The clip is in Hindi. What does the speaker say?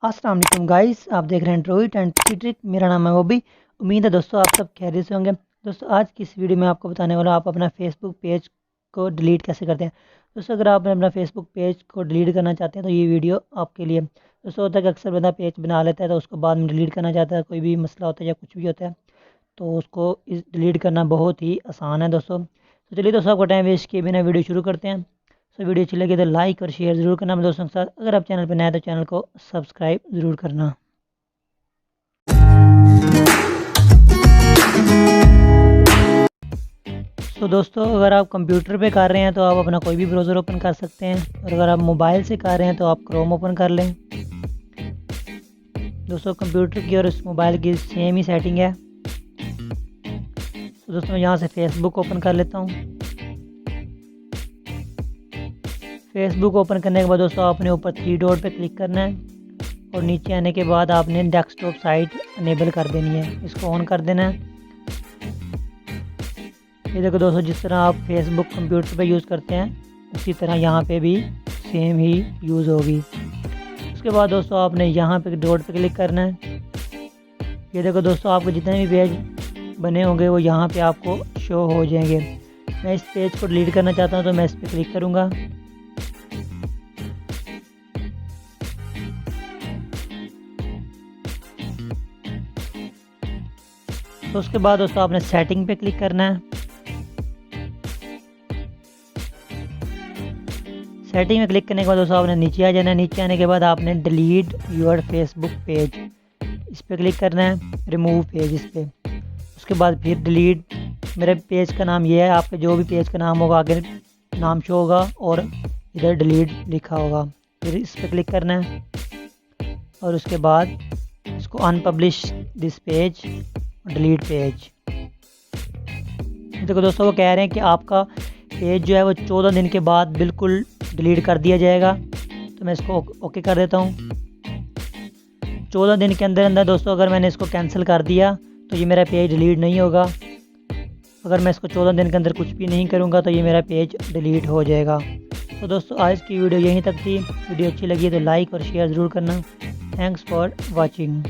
अस्सलाम वालेकुम गाइस, आप देख रहे हैं एंड्रॉइड एंड टिप्स ट्रिक। मेरा नाम है बॉबी। उम्मीद है दोस्तों आप सब खैरियत से होंगे। दोस्तों आज की इस वीडियो में आपको बताने वाला आप अपना फेसबुक पेज को डिलीट कैसे करते हैं। दोस्तों अगर आप अपना फेसबुक पेज को डिलीट करना चाहते हैं तो ये वीडियो आपके लिए। दोस्तों होता है कि अक्सर बंदा पेज बना लेता है तो उसको बाद में डिलीट करना चाहता है, कोई भी मसला होता है या कुछ भी होता है तो उसको डिलीट करना बहुत ही आसान है दोस्तों। तो चलिए दोस्तों आपको टाइम वेस्ट किए बिना वीडियो शुरू करते हैं। तो वीडियो अच्छी लगी तो लाइक और शेयर ज़रूर करना अपने दोस्तों के साथ। अगर आप चैनल पर नए हैं तो चैनल को सब्सक्राइब ज़रूर करना। तो दोस्तों अगर आप कंप्यूटर पे कर रहे हैं तो आप अपना कोई भी ब्राउज़र ओपन कर सकते हैं, और अगर आप मोबाइल से कर रहे हैं तो आप क्रोम ओपन कर लें। दोस्तों कंप्यूटर की और इस मोबाइल की सेम ही सेटिंग है। तो दोस्तों मैं यहाँ से फेसबुक ओपन कर लेता हूँ। फेसबुक ओपन करने के बाद दोस्तों आपने ऊपर 3 डॉट पे क्लिक करना है और नीचे आने के बाद आपने डेस्कटॉप साइट अनेबल कर देनी है, इसको ऑन कर देना है। ये देखो दोस्तों, जिस तरह आप फेसबुक कंप्यूटर पे यूज़ करते हैं उसी तरह यहाँ पे भी सेम ही यूज़ होगी। उसके बाद दोस्तों आपने यहाँ पे डॉट पे क्लिक करना है। ये देखो दोस्तों, आपके जितने भी पेज बने होंगे वो यहाँ पे आपको शो हो जाएंगे। मैं इस पेज को डिलीट करना चाहता हूँ तो मैं इस पर क्लिक करूँगा। तो उसके बाद दोस्तों आपने सेटिंग पे क्लिक करना है। सेटिंग में क्लिक करने के बाद दोस्तों आपने नीचे आ जाना है। नीचे आने के बाद आपने डिलीट योर फेसबुक पेज इस पर क्लिक करना है, रिमूव पेज इस पर। उसके बाद फिर डिलीट, मेरे पेज का नाम ये है, आपके जो भी पेज का नाम होगा आगे नाम शो होगा और इधर डिलीट लिखा होगा। फिर इस पर क्लिक करना है और उसके बाद इसको unpublish this page, delete page. देखो दोस्तों वो कह रहे हैं कि आपका पेज जो है वो 14 दिन के बाद बिल्कुल डिलीट कर दिया जाएगा। तो मैं इसको ओके कर देता हूँ। 14 दिन के अंदर अंदर दोस्तों अगर मैंने इसको कैंसिल कर दिया तो ये मेरा पेज डिलीट नहीं होगा। अगर मैं इसको 14 दिन के अंदर कुछ भी नहीं करूँगा तो ये मेरा पेज डिलीट हो जाएगा। तो दोस्तों आज की वीडियो यहीं तक थी। वीडियो अच्छी लगी तो लाइक और शेयर ज़रूर करना। Thanks for watching.